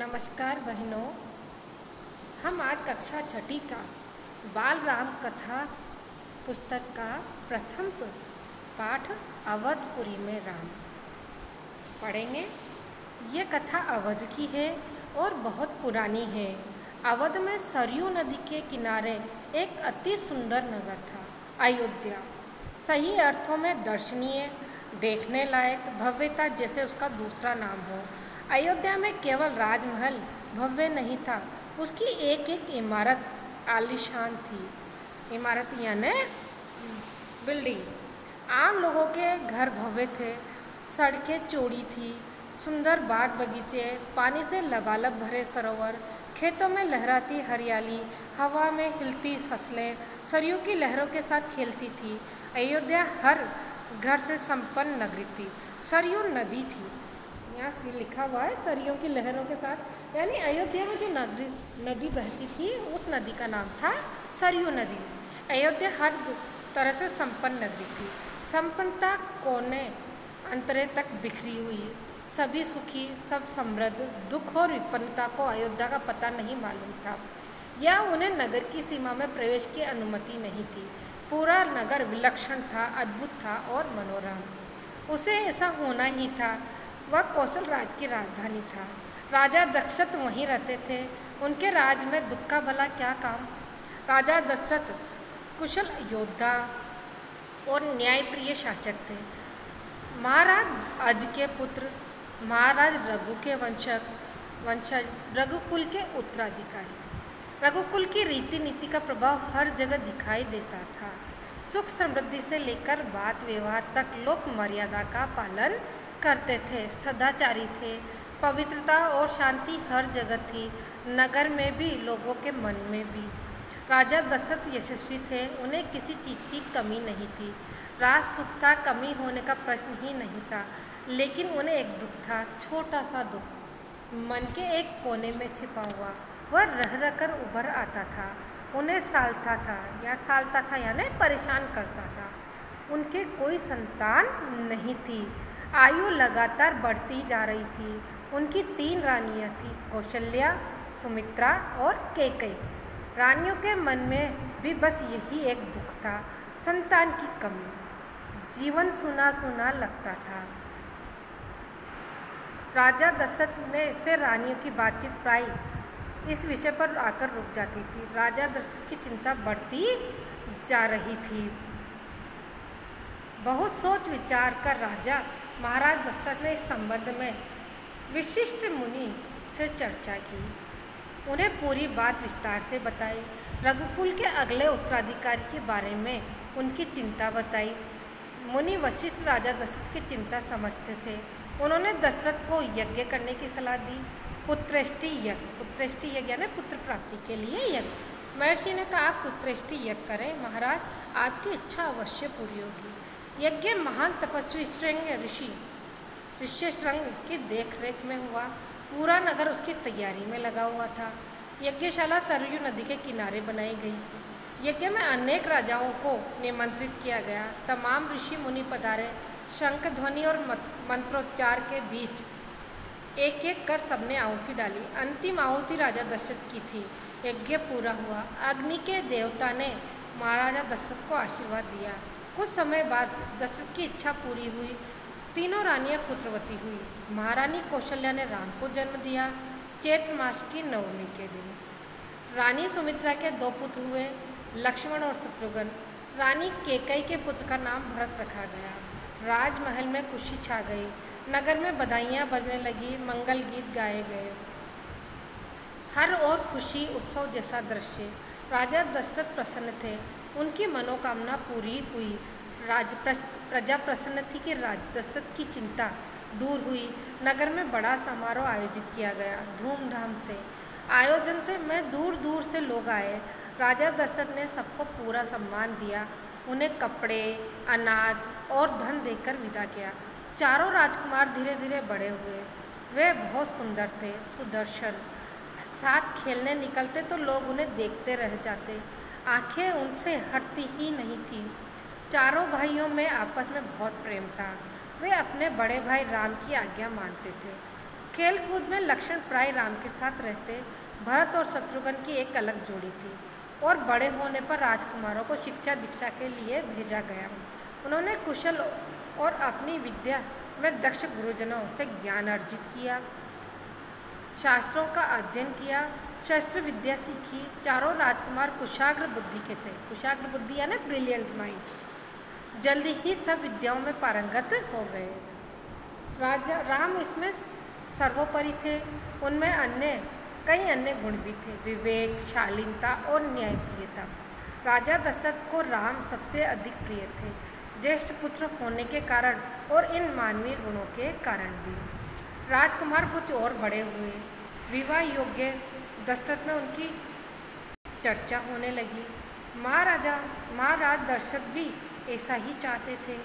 नमस्कार बहनों। हम आज कक्षा छठी का बाल राम कथा पुस्तक का प्रथम पाठ अवधपुरी में राम पढ़ेंगे। ये कथा अवध की है और बहुत पुरानी है। अवध में सरयू नदी के किनारे एक अति सुंदर नगर था, अयोध्या। सही अर्थों में दर्शनीय, देखने लायक, भव्यता जैसे उसका दूसरा नाम हो। अयोध्या में केवल राजमहल भव्य नहीं था, उसकी एक एक इमारत आलीशान थी। इमारत यानी बिल्डिंग। आम लोगों के घर भव्य थे, सड़कें चौड़ी थी, सुंदर बाग बगीचे, पानी से लबालब भरे सरोवर, खेतों में लहराती हरियाली, हवा में हिलती फसलें सरयू की लहरों के साथ खेलती थी। अयोध्या हर घर से संपन्न नगरी थी। सरयू नदी थी, यहाँ लिखा हुआ है सरयू की लहरों के साथ, यानी अयोध्या में जो नदी बहती थी उस नदी का नाम था सरयू नदी। अयोध्या हर तरह से संपन्न नगरी थी। संपन्नता कोने अंतरे तक बिखरी हुई, सभी सुखी, सब समृद्ध। दुख और विपन्नता को अयोध्या का पता नहीं मालूम था, या उन्हें नगर की सीमा में प्रवेश की अनुमति नहीं थी। पूरा नगर विलक्षण था, अद्भुत था और मनोरम। उसे ऐसा होना ही था। वह कौशल राज की राजधानी था। राजा दशरथ वहीं रहते थे। उनके राज में दुख का भला क्या काम। राजा दशरथ कुशल योद्धा और न्यायप्रिय शासक थे। महाराज अज के पुत्र, महाराज रघु के वंशज, रघुकुल के उत्तराधिकारी। रघुकुल की रीति नीति का प्रभाव हर जगह दिखाई देता था। सुख समृद्धि से लेकर बात व्यवहार तक लोक मर्यादा का पालन करते थे, सदाचारी थे। पवित्रता और शांति हर जगह थी, नगर में भी, लोगों के मन में भी। राजा दशरथ यशस्वी थे, उन्हें किसी चीज़ की कमी नहीं थी। राज सुख था, कमी होने का प्रश्न ही नहीं था। लेकिन उन्हें एक दुख था, छोटा सा दुख, मन के एक कोने में छिपा हुआ। वह रह रह कर उभर आता था, उन्हें सालता था यानी परेशान करता था। उनके कोई संतान नहीं थी। आयु लगातार बढ़ती जा रही थी। उनकी 3 रानियां थीं, कौशल्या, सुमित्रा और कैकेयी। रानियों के मन में भी बस यही एक दुख था, संतान की कमी। जीवन सुना सुना लगता था। राजा दशरथ से रानियों की बातचीत प्राय इस विषय पर आकर रुक जाती थी। राजा दशरथ की चिंता बढ़ती जा रही थी। बहुत सोच विचार कर राजा महाराज दशरथ ने इस संबंध में विशिष्ट मुनि से चर्चा की। उन्हें पूरी बात विस्तार से बताई। रघुकुल के अगले उत्तराधिकारी के बारे में उनकी चिंता बताई। मुनि वशिष्ठ राजा दशरथ की चिंता समझते थे। उन्होंने दशरथ को यज्ञ करने की सलाह दी। पुत्रेष्टि यज्ञ यानी पुत्र प्राप्ति के लिए यज्ञ। महर्षि ने कहा, आप पुत्रेष्टि यज्ञ करें महाराज, आपकी इच्छा अवश्य पूरी होगी। यज्ञ महान तपस्वी ऋष्यशृंग की देखरेख में हुआ। पूरा नगर उसकी तैयारी में लगा हुआ था। यज्ञशाला सरयू नदी के किनारे बनाई गई। यज्ञ में अनेक राजाओं को निमंत्रित किया गया। तमाम ऋषि मुनि पधारे। शंख ध्वनि और मंत्रोच्चार के बीच एक एक कर सबने आहुति डाली। अंतिम आहुति राजा दशरथ की थी। यज्ञ पूरा हुआ। अग्नि के देवता ने महाराजा दशरथ को आशीर्वाद दिया। कुछ समय बाद दशरथ की इच्छा पूरी हुई। तीनों रानियां पुत्रवती हुई। महारानी कौशल्या ने राम को जन्म दिया, चैत्र मास की नवमी के दिन। रानी सुमित्रा के 2 पुत्र हुए, लक्ष्मण और शत्रुघ्न। रानी कैकेयी के पुत्र का नाम भरत रखा गया। राजमहल में खुशी छा गई। नगर में बधाइयाँ बजने लगी, मंगल गीत गाए गए। हर ओर खुशी, उत्सव जैसा दृश्य। राजा दशरथ प्रसन्न थे। उनकी मनोकामना पूरी हुई। प्रजा प्रसन्न थी कि दशरथ की चिंता दूर हुई। नगर में बड़ा समारोह आयोजित किया गया, धूमधाम से। आयोजन से दूर दूर से लोग आए। राजा दशरथ ने सबको पूरा सम्मान दिया। उन्हें कपड़े, अनाज और धन देकर विदा किया। चारों राजकुमार धीरे धीरे बड़े हुए। वे बहुत सुंदर थे, सुदर्शन। साथ खेलने निकलते तो लोग उन्हें देखते रह जाते। आंखें उनसे हटती ही नहीं थी। चारों भाइयों में आपस में बहुत प्रेम था। वे अपने बड़े भाई राम की आज्ञा मानते थे। खेल कूद में लक्ष्मण प्राय राम के साथ रहते। भरत और शत्रुघ्न की एक अलग जोड़ी थी और बड़े होने पर राजकुमारों को शिक्षा दीक्षा के लिए भेजा गया। उन्होंने कुशल और अपनी विद्या में दक्ष गुरुजनों से ज्ञान अर्जित किया, शास्त्रों का अध्ययन किया, शस्त्र विद्या सीखी। चारों राजकुमार कुशाग्र बुद्धि के थे। कुशाग्र बुद्धि यानी ब्रिलियंट माइंड। जल्दी ही सब विद्याओं में पारंगत हो गए। राजा राम इसमें सर्वोपरि थे। उनमें कई अन्य गुण भी थे, विवेक, शालीनता और न्यायप्रियता। राजा दशरथ को राम सबसे अधिक प्रिय थे, ज्येष्ठ पुत्र होने के कारण और इन मानवीय गुणों के कारण भी। राजकुमार कुछ और बड़े हुए, विवाह योग्य। दशरथ में उनकी चर्चा होने लगी। महाराज दशरथ भी ऐसा ही चाहते थे।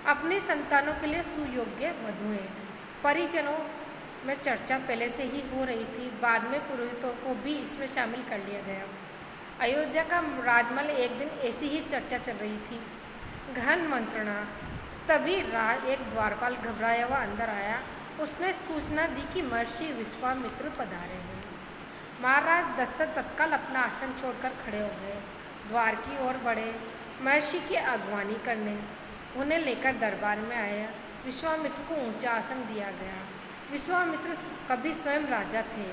अपनी संतानों के लिए सुयोग्य वधुएं। परिजनों में चर्चा पहले से ही हो रही थी, बाद में पुरोहितों को भी इसमें शामिल कर लिया गया। अयोध्या का राजमहल एक दिन ऐसी ही चर्चा चल रही थी, गहन मंत्रणा। तभी एक द्वारपाल घबराया हुआ अंदर आया। उसने सूचना दी कि महर्षि विश्वामित्र पधारे हैं। महाराज दशरथ तत्काल अपना आसन छोड़कर खड़े हो गए, द्वार की ओर बढ़े महर्षि की अगवानी करने। उन्हें लेकर दरबार में आया। विश्वामित्र को ऊंचा आसन दिया गया। विश्वामित्र कभी स्वयं राजा थे,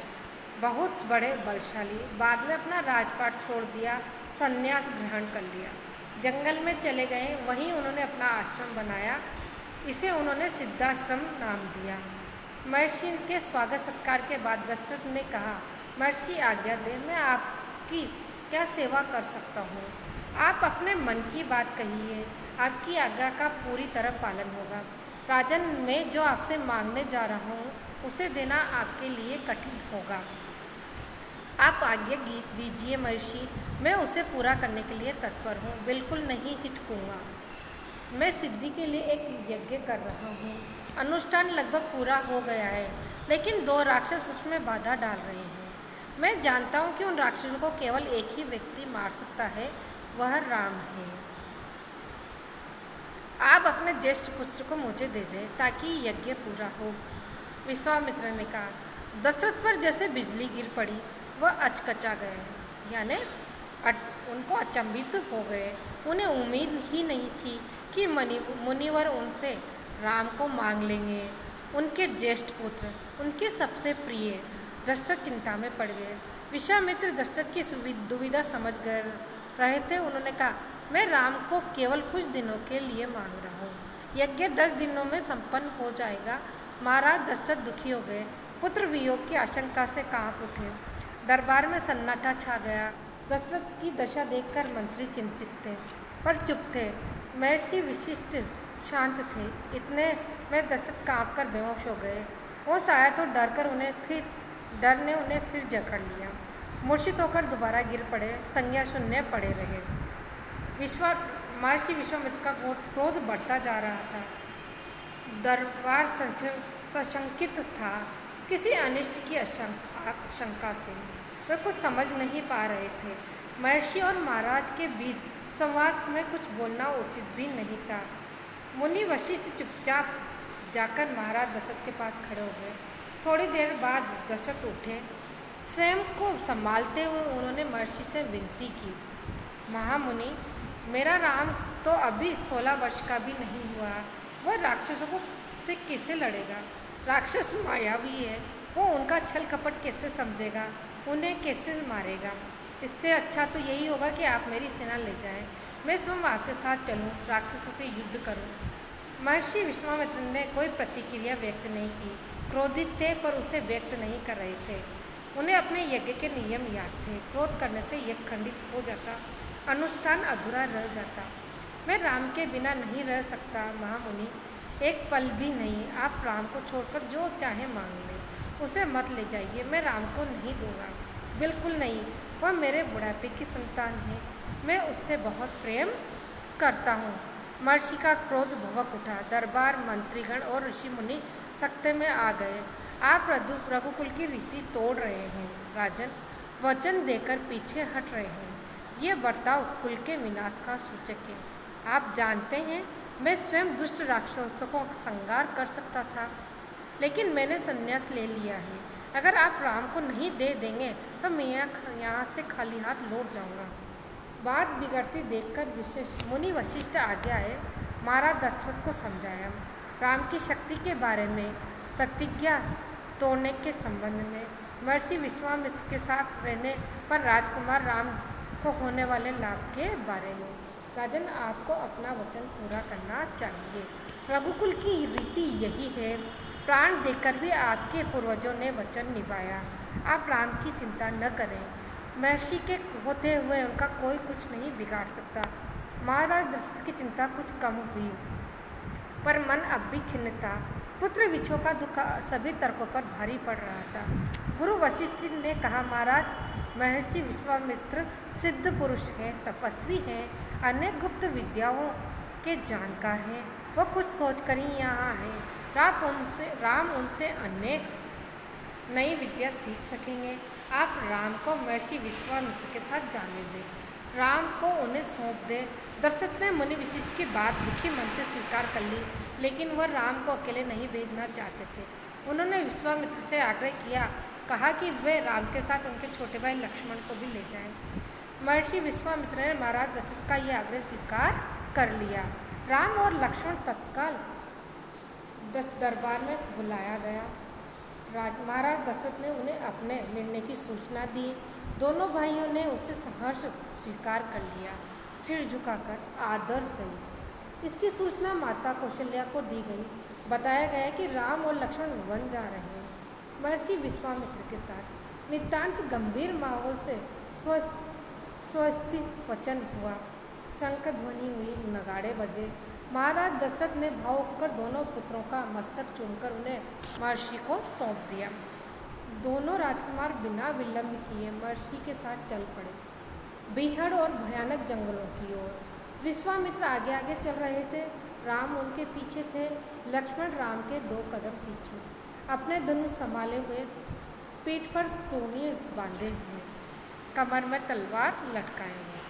बहुत बड़े बलशाली। बाद में अपना राजपाट छोड़ दिया, संन्यास ग्रहण कर लिया, जंगल में चले गए। वहीं उन्होंने अपना आश्रम बनाया। इसे उन्होंने सिद्धाश्रम नाम दिया। महर्षि के स्वागत सत्कार के बाद दशरथ ने कहा, महर्षि आज्ञा दे, मैं आपकी क्या सेवा कर सकता हूँ? आप अपने मन की बात कहिए, आपकी आज्ञा का पूरी तरह पालन होगा। राजन, मैं जो आपसे मांगने जा रहा हूँ उसे देना आपके लिए कठिन होगा। आप आज्ञा दीजिए महर्षि, मैं उसे पूरा करने के लिए तत्पर हूँ, बिल्कुल नहीं हिचकूँगा। मैं सिद्धि के लिए एक यज्ञ कर रहा हूँ। अनुष्ठान लगभग पूरा हो गया है, लेकिन 2 राक्षस उसमें बाधा डाल रहे हैं। मैं जानता हूँ कि उन राक्षसों को केवल एक ही व्यक्ति मार सकता है, वह राम है। आप अपने ज्येष्ठ पुत्र को मुझे दे दें ताकि यज्ञ पूरा हो। विश्वामित्र ने कहा। दशरथ पर जैसे बिजली गिर पड़ी, वह अचकचा गए, यानी उनको अचंभित हो गए। उन्हें उम्मीद ही नहीं थी कि मुनिवर उनसे राम को मांग लेंगे। उनके ज्येष्ठ पुत्र, उनके सबसे प्रिय। दशरथ चिंता में पड़ गए। विश्वामित्र दशरथ की दुविधा समझ रहे थे। उन्होंने कहा, मैं राम को केवल कुछ दिनों के लिए मांग रहा हूँ। यज्ञ 10 दिनों में संपन्न हो जाएगा। महाराज दशरथ दुखी हो गए। पुत्र वियोग की आशंका से कांप उठे। दरबार में सन्नाटा छा गया। दशरथ की दशा देखकर मंत्री चिंतित थे, पर चुप थे। महर्षि विशिष्ट शांत थे। इतने में दशरथ कांप कर बेहोश हो गए। होश आया तो डर ने उन्हें फिर जकड़ लिया। मूर्छित होकर दोबारा गिर पड़े, संज्ञा शून्य पड़े रहे। महर्षि विश्वामित्र का क्रोध बढ़ता जा रहा था। दरबार सशंकित था, किसी अनिष्ट की आशंका से। वे कुछ समझ नहीं पा रहे थे। महर्षि और महाराज के बीच संवाद में कुछ बोलना उचित भी नहीं था। मुनि वशिष्ठ चुपचाप जाकर महाराज दशरथ के पास खड़े हो गए। थोड़ी देर बाद दशरथ उठे। स्वयं को संभालते हुए उन्होंने महर्षि से विनती की, महामुनि, मेरा राम तो अभी 16 वर्ष का भी नहीं हुआ। वह राक्षसों से कैसे लड़ेगा? राक्षस मायावी है, वो उनका छल कपट कैसे समझेगा, उन्हें कैसे मारेगा? इससे अच्छा तो यही होगा कि आप मेरी सेना ले जाएं, मैं स्वयं आपके साथ चलूं, राक्षसों से युद्ध करूं। महर्षि विश्वामित्र ने कोई प्रतिक्रिया व्यक्त नहीं की। क्रोधित थे पर उसे व्यक्त नहीं कर रहे थे। उन्हें अपने यज्ञ के नियम याद थे। क्रोध करने से यज्ञ खंडित हो जाता, अनुष्ठान अधूरा रह जाता। मैं राम के बिना नहीं रह सकता महामुनि, एक पल भी नहीं। आप राम को छोड़कर जो चाहे मांग लें, उसे मत ले जाइए। मैं राम को नहीं दूंगा, बिल्कुल नहीं। वह मेरे बुढ़ापे की संतान है, मैं उससे बहुत प्रेम करता हूँ। महर्षि का क्रोध भभक उठा। दरबार, मंत्रीगण और ऋषि मुनि सख्ते में आ गए। आप रघुकुल की रीति तोड़ रहे हैं राजन, वचन देकर पीछे हट रहे हैं। ये बर्ताव कुल के विनाश का सूचक है। आप जानते हैं, मैं स्वयं दुष्ट राक्षसों को संहार कर सकता था, लेकिन मैंने संन्यास ले लिया है। अगर आप राम को नहीं दे देंगे तो मैं यहाँ से खाली हाथ लौट जाऊँगा। बात बिगड़ती देखकर मुनि वशिष्ठ आगे आए। महाराज दशरथ को समझाया। राम की शक्ति के बारे में, प्रतिज्ञा तोड़ने के संबंध में, महर्षि विश्वामित्र के साथ रहने पर राजकुमार राम को होने वाले लाभ के बारे में। राजन, आपको अपना वचन पूरा करना चाहिए। रघुकुल की रीति यही है। प्राण देकर भी आपके पूर्वजों ने वचन निभाया। आप राम की चिंता न करें। महर्षि के होते हुए उनका कोई कुछ नहीं बिगाड़ सकता। महाराज दशरथ की चिंता कुछ कम हुई, पर मन अब भी खिन्न था। पुत्र विछोह का दुख सभी तर्कों पर भारी पड़ रहा था। गुरु वशिष्ठ ने कहा, महाराज, महर्षि विश्वामित्र सिद्ध पुरुष हैं, तपस्वी हैं, अनेक गुप्त विद्याओं के जानकार हैं। वह कुछ सोचकर ही यहाँ हैं। राम उनसे अनेक नई विद्या सीख सकेंगे। आप राम को महर्षि विश्वामित्र के साथ जाने दें। राम को उन्हें सौंप दें। दशरथ ने मुनि वशिष्ठ की बात दुखी मन से स्वीकार कर ली, लेकिन वह राम को अकेले नहीं भेजना चाहते थे। उन्होंने विश्वामित्र से आग्रह किया, कहा कि वे राम के साथ उनके छोटे भाई लक्ष्मण को भी ले जाएं। महर्षि विश्वामित्र ने महाराज दशरथ का यह आग्रह स्वीकार कर लिया। राम और लक्ष्मण तत्काल दरबार में बुलाया गया। महाराज दशरथ ने उन्हें अपने निर्णय की सूचना दी। दोनों भाइयों ने उसे सहर्ष स्वीकार कर लिया, सिर झुकाकर आदर सहित। इसकी सूचना माता कौशल्या को दी गई। बताया गया कि राम और लक्ष्मण वन जा रहे हैं। महर्षि विश्वामित्र के साथ नितांत गंभीर माहौल से स्वस्ति वचन हुआ। शंख ध्वनि हुई, नगाड़े बजे। महाराज दशरथ ने भावुक होकर दोनों पुत्रों का मस्तक चूमकर उन्हें महर्षि को सौंप दिया। दोनों राजकुमार बिना विलंब किए महर्षि के साथ चल पड़े, बीहड़ और भयानक जंगलों की ओर। विश्वामित्र आगे आगे चल रहे थे, राम उनके पीछे थे। लक्ष्मण राम के 2 कदम पीछे, अपने धनुष संभाले हुए, पीठ पर तूणीर बांधे हुए, कमर में तलवार लटकाए हुए।